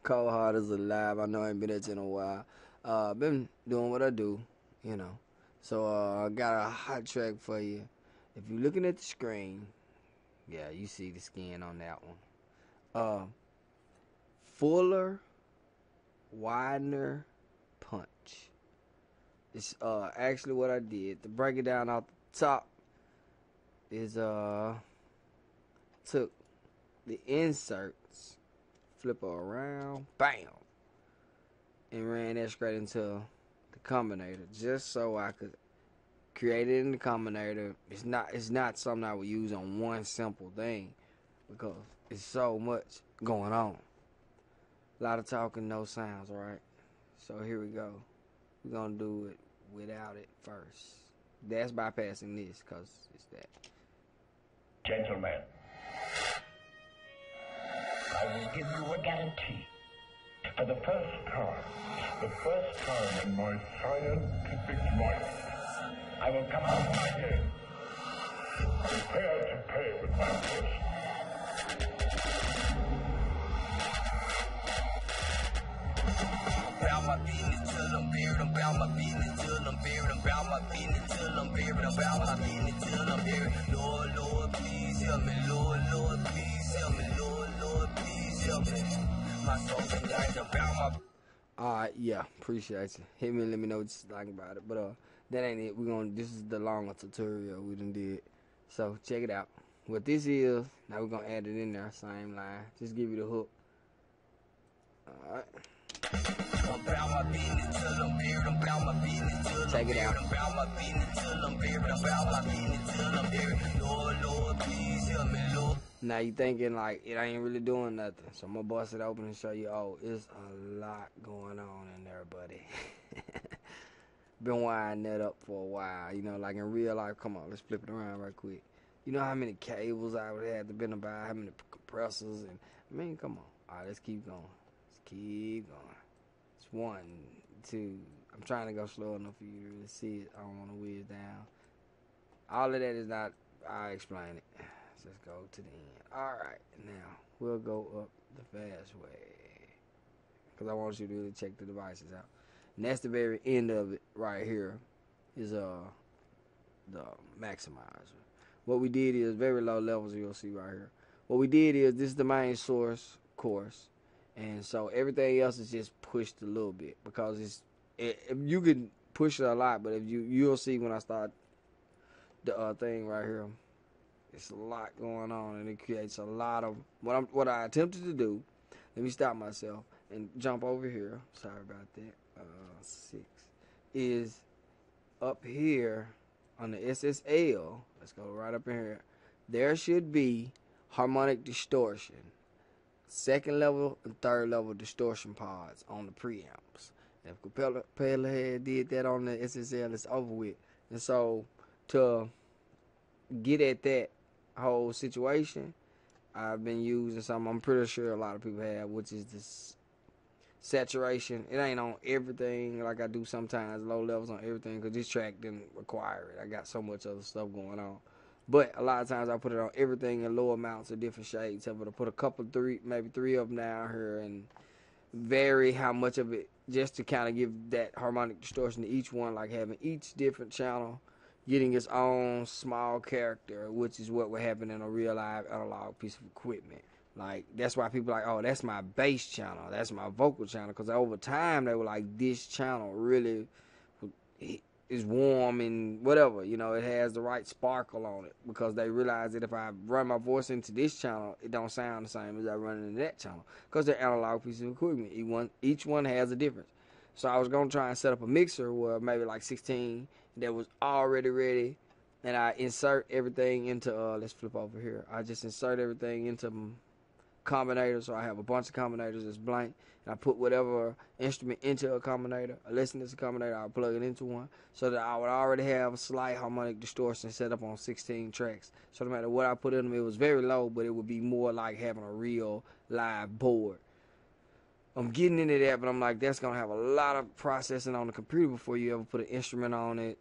Coldheart is alive. I know I ain't been at you in a while. Been doing what I do, you know. So I got a hot track for you. If you're looking at the screen, yeah, you see the skin on that one. Uh, Fuller, Widener, Punch. It's actually what I did. To break it down off the top is took the inserts, flip her around, bam, and ran that straight into the combinator just so I could create it in the combinator. It's not something I would use on one simple thing because it's so much going on. A lot of talking, no sounds, right? So here we go. We're gonna do it without it first. That's bypassing this because it's that. Gentlemen, I will give you a guarantee. For the first time in my scientific life, I will come out my head. Prepare to pay with my person. About my business till I'm buried. About my business till I'm buried. About my business till I'm buried. About my business till I'm buried. Lord, Lord, please help me. Lord, Lord, please help me. Lord, Lord, please help me. My soul is like about my. Alright, yeah, appreciate you. Hit me and let me know what you think about it. But that ain't it. This is the longer tutorial we done did. So check it out. What this is, now we're gonna add it in there, same line. Just give you the hook. Alright. About my business till I'm buried. About my business till I'm Check it out. buried. About my business till I'm buried. About my business till I'm buried. Lord, Lord, please help me, Lord. Now you thinking like it ain't really doing nothing. So I'm gonna bust it open and show you, oh, it's a lot going on in there, buddy. Been winding that up for a while. You know, like in real life, come on, let's flip it around right quick. You know how many cables I would have to been about, how many compressors, and I mean, come on. Alright, let's keep going. Let's keep going. It's 1, 2. I'm trying to go slow enough for you to really see it. I don't want to whiz down. All of that is not, I'll explain it. Let's go to the end. Alright, now we'll go up the fast way, because I want you to really check the devices out. And that's the very end of it right here is the maximizer. What we did is very low levels, you'll see right here. What we did is this is the main source course, and so everything else is just pushed a little bit because you can push it a lot, but if you'll see when I start the thing right here, it's a lot going on and it creates a lot of what I attempted to do. Let me stop myself and jump over here. Sorry about that. 6 is up here on the SSL. Let's go right up in here. There should be harmonic distortion, second level and third level distortion pods on the preamps. And if Capella Head did that on the SSL, it's over with. And so to get at that whole situation, I've been using something I'm pretty sure a lot of people have, which is this saturation. It ain't on everything like I do sometimes, low levels on everything, because this track didn't require it. I got so much other stuff going on. But a lot of times I put it on everything in low amounts of different shades. So I'm going to put a couple, maybe three of them down here and vary how much of it, just to kind of give that harmonic distortion to each one, like having each different channel getting its own small character, which is what would happen in a real live analog piece of equipment. Like, that's why people are like, oh, that's my bass channel, that's my vocal channel, because over time they were like, this channel really is warm and whatever, you know, it has the right sparkle on it, because they realize that if I run my voice into this channel, it don't sound the same as I run it into that channel, because they're analog pieces of equipment. Each one has a difference. So I was going to try and set up a mixer where maybe like 16 that was already ready, and I insert everything into, let's flip over here. I just insert everything into combinator, so I have a bunch of combinators that's blank, and I put whatever instrument into a combinator. I listen to the combinator, I'll plug it into one, so that I would already have a slight harmonic distortion set up on 16 tracks. So no matter what I put in them, it was very low, but it would be more like having a real live board. I'm getting into that, but I'm like, that's going to have a lot of processing on the computer before you ever put an instrument on it.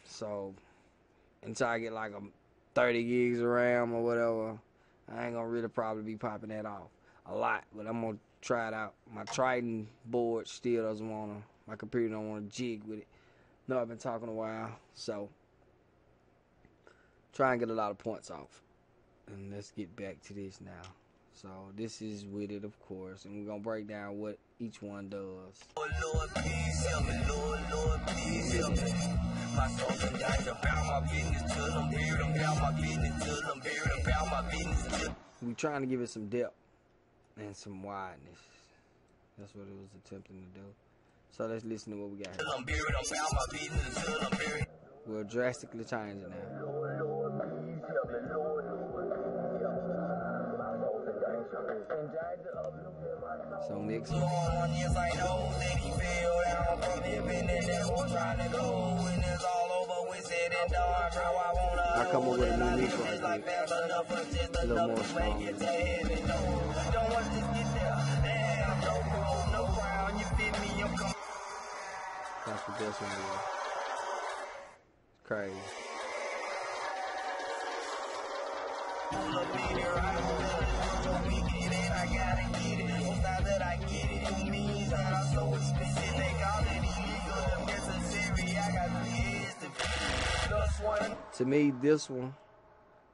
So until I get like a 30 gigs of RAM or whatever, I ain't going to really probably be popping that off. a lot, but I'm gonna try it out. My Triton board still doesn't wanna. My computer don't wanna jig with it. No, I've been talking a while, so try and get a lot of points off. And let's get back to this now. So this is with it, of course, and we're gonna break down what each one does. Lord, please help me. Lord, please help me. My soul's been dying about my business till I'm buried about my business till I'm buried about my business till. We're trying to give it some depth and some wideness. That's what it was attempting to do. So let's listen to what we got here. Till I'm buried about my business till I'm buried. We'll drastically change it now. Lord, please help me. Lord, my soul's been dying and dragged up. So next Yes, I know that he fell down from the business that was trying to go. When it's all over, we said it dark. How I wanna I come up with a new mix it's right like there. fast enough for just A little enough more to make strong. it to heaven. No, don't want this get there. Damn, no throne, no crown. You fit me, I'm coming. That's what this one is. Crazy. I gotta get it. Sometimes that I get it, it means I'm so explicit. They call it illegal, if necessary. I got years to just one. To me, this one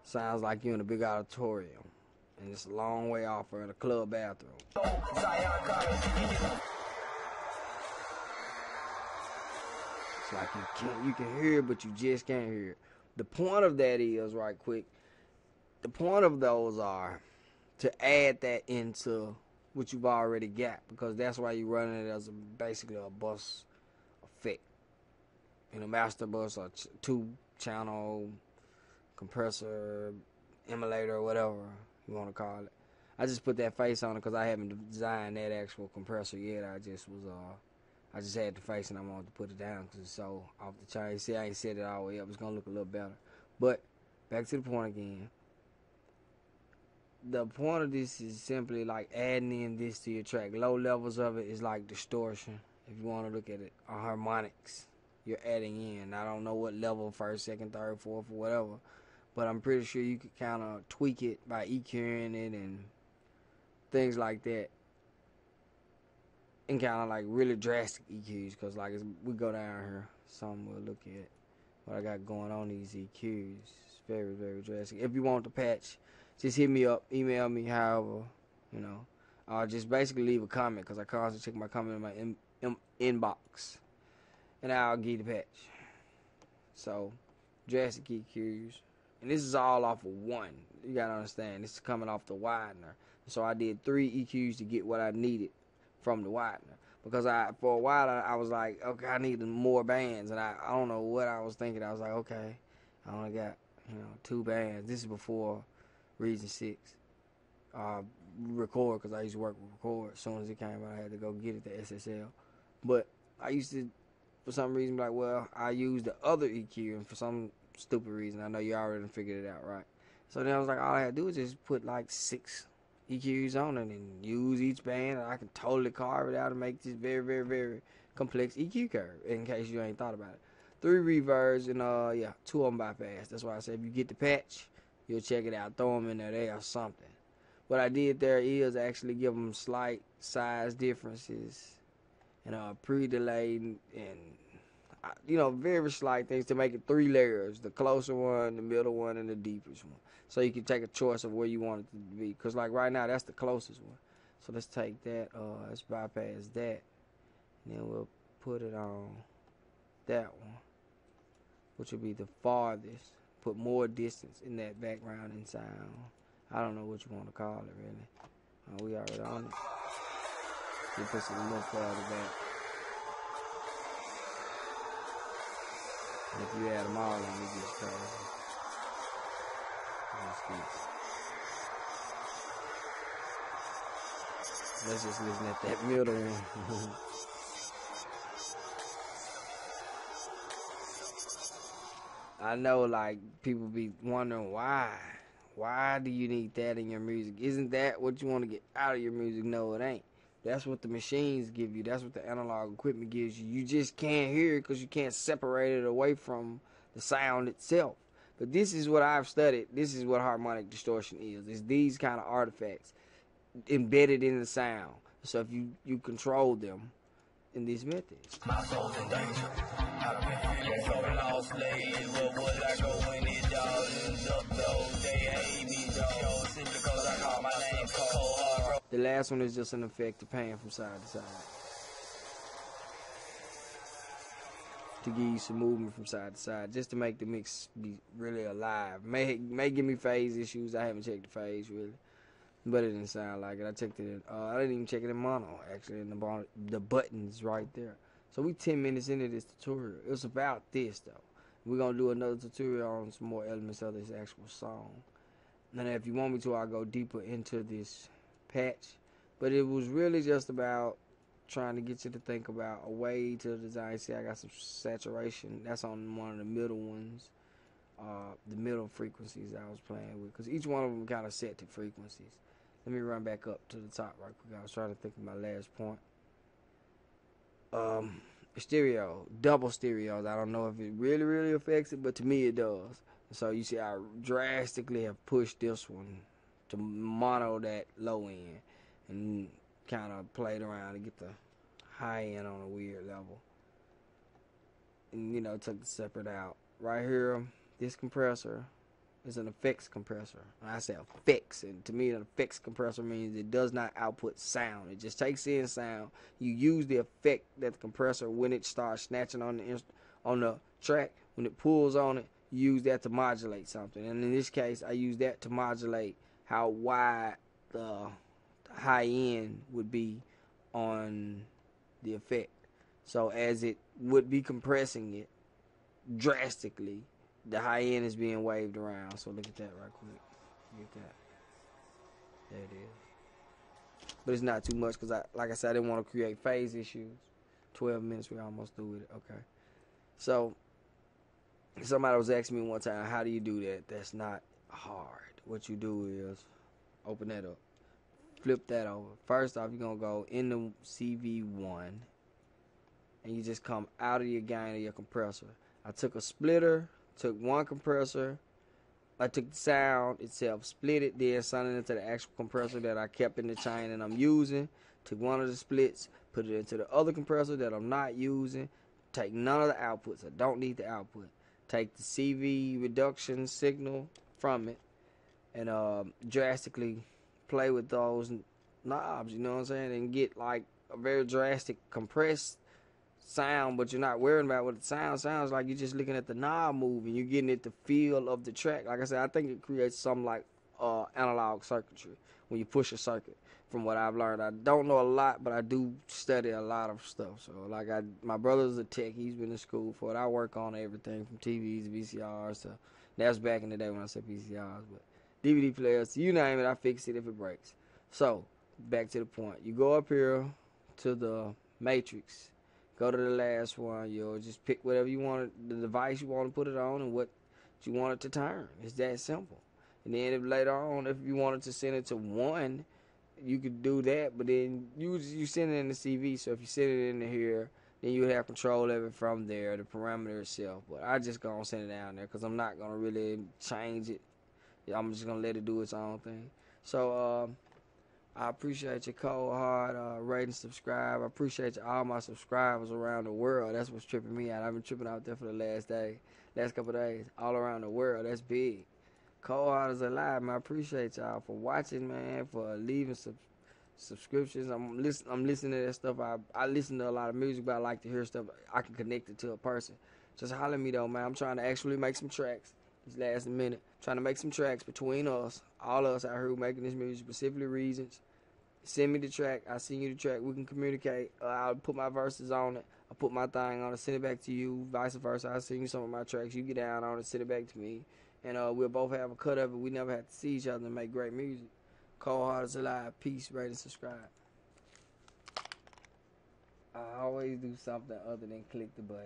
sounds like you're in a big auditorium, and it's a long way off or in a club bathroom. It's like you can hear it, but you just can't hear it. The point of that is, right quick, the point of those are to add that into what you've already got, because that's why you're running it as basically a bus effect. In a master bus or two-channel compressor, emulator, or whatever you want to call it. I just put that face on it because I haven't designed that actual compressor yet. I just had the face and I wanted to put it down because it's so off the chain. See, I ain't set it all the way up. It's going to look a little better. But back to the point again. The point of this is simply like adding in this to your track. Low levels of it is like distortion. If you want to look at it, or harmonics, you're adding in. I don't know what level, first, second, third, fourth, or whatever, but I'm pretty sure you could kind of tweak it by EQing it and things like that. And kind of like really drastic EQs, because like as we go down here, some we'll look at what I got going on these EQs. It's very, very drastic. If you want the patch, just hit me up, email me, however, or just basically leave a comment, because I constantly check my comment in my inbox, and I'll give you the patch. So, drastic EQs, and this is all off of one. You gotta understand, this is coming off the widener. So I did 3 EQs to get what I needed from the widener, because for a while I was like, okay, I need more bands, and I don't know what I was thinking. I was like, okay, I only got 2 bands. This is before Reason 6 record, because I used to work with record. As soon as it came out, I had to go get it, the SSL. But I used to, for some reason, be like, well, I used the other EQ, and for some stupid reason, I know you already figured it out, right? So then I was like, all I had to do is just put like 6 EQs on it and use each band, and I can totally carve it out and make this very, very, very complex EQ curve, in case you ain't thought about it. 3 reverbs and 2 of them bypass. That's why I said if you get the patch, you'll check it out. Throw them in there or something. What I did there is actually give them slight size differences and pre-delay and very slight things to make it 3 layers: the closer one, the middle one, and the deepest one. So you can take a choice of where you want it to be. Because like right now, that's the closest one. So let's take that. Let's bypass that, and then we'll put it on that one, which will be the farthest. Put more distance in that background and sound. I don't know what you want to call it, really. We already on it. We put some more farther back. And if you add them all on, it gets crazy. Let's just listen at that middle one. I know, like, people be wondering why. Why do you need that in your music? Isn't that what you want to get out of your music? No, it ain't. That's what the machines give you. That's what the analog equipment gives you. You just can't hear it because you can't separate it away from the sound itself. But this is what I've studied. This is what harmonic distortion is. It's these kind of artifacts. embedded in the sound. So if you control them in these methods. My soul's in danger. I've been feeling so lost lately. Where would I go when it all ends up though? They hate me though. Simply because I call my name Coldheart. The last one is just an effect of pan from side to side. To give you some movement from side to side, just to make the mix be really alive. May give me phase issues. I haven't checked the phase really, but it didn't sound like it. I checked it in, I didn't even check it in mono actually, in the buttons right there. So we 10 minutes into this tutorial. It's about this though. We're gonna do another tutorial on some more elements of this actual song. And if you want me to, I'll go deeper into this patch. But it was really just about trying to get you to think about a way to design. See, I got some saturation. That's on one of the middle ones. The middle frequencies I was playing with. Because each one of them kind of set to frequencies. Let me run back up to the top right quick. I was trying to think of my last point. Stereo. Double stereos. I don't know if it really affects it, but to me it does. So you see I drastically have pushed this one to mono that low end. And kind of played around to get the high end on a weird level. And, you know, took the separate out. Right here, this compressor is an effects compressor. And I say effects, and to me an effects compressor means it does not output sound. It just takes in sound. You use the effect that the compressor, when it starts snatching on the track, when it pulls on it, you use that to modulate something. And in this case, I use that to modulate how wide the high end would be on the effect. So as it would be compressing it drastically, the high end is being waved around. So look at that right quick. Get that. There it is. But it's not too much because like I said, I didn't want to create phase issues. 12 minutes, we're almost through with it. Okay. So somebody was asking me one time, how do you do that? That's not hard. What you do is open that up. Flip that over. First off, you're going to go in the CV1 and you just come out of your gain of your compressor. I took a splitter, took one compressor, I took the sound itself, split it, then sent it into the actual compressor that I kept in the chain and I'm using. Took one of the splits, put it into the other compressor that I'm not using. Take none of the outputs. I don't need the output. Take the CV reduction signal from it and drastically play with those knobs, you know what I'm saying, and get like a very drastic compressed sound, but you're not worrying about what the sound sounds like. You're just looking at the knob move and you're getting at the feel of the track. Like I said, I think it creates something like analog circuitry when you push a circuit, from what I've learned. I don't know a lot, but I do study a lot of stuff. So like my brother's a tech, he's been in school for it. I work on everything from TVs to VCRs to, that's back in the day when I said VCRs, but DVD players, you name it, I fix it if it breaks. So, back to the point. You go up here to the matrix. Go to the last one. You'll just pick whatever you want, the device you want to put it on and what you want it to turn. It's that simple. And then if later on, if you wanted to send it to 1, you could do that. But then you send it in the CV. So if you send it in here, then you have control of it from there, the parameter itself. But I just gonna send it down there because I'm not gonna really change it. I'm just gonna let it do its own thing. So I appreciate your Coldheart, rate and subscribe. I appreciate all my subscribers around the world. That's what's tripping me out. I've been tripping out there for the last couple of days, all around the world. That's big. Coldheart is alive, man. I appreciate y'all for watching, man, for leaving subscriptions. I'm listening to that stuff. I listen to a lot of music, but I like to hear stuff I can connect it to a person. Just holler at me though, man. I'm trying to actually make some tracks. This last minute, trying to make some tracks between us, all of us out here making this music, specifically Reasons. Send me the track, I send you the track, we can communicate. I'll put my verses on it, I'll put my thing on it, send it back to you, vice versa. I'll send you some of my tracks, you get down on it, send it back to me, and we'll both have a cut of it. We never have to see each other and make great music. Coldheart is alive. Peace, rate, and subscribe. I always do something other than click the button.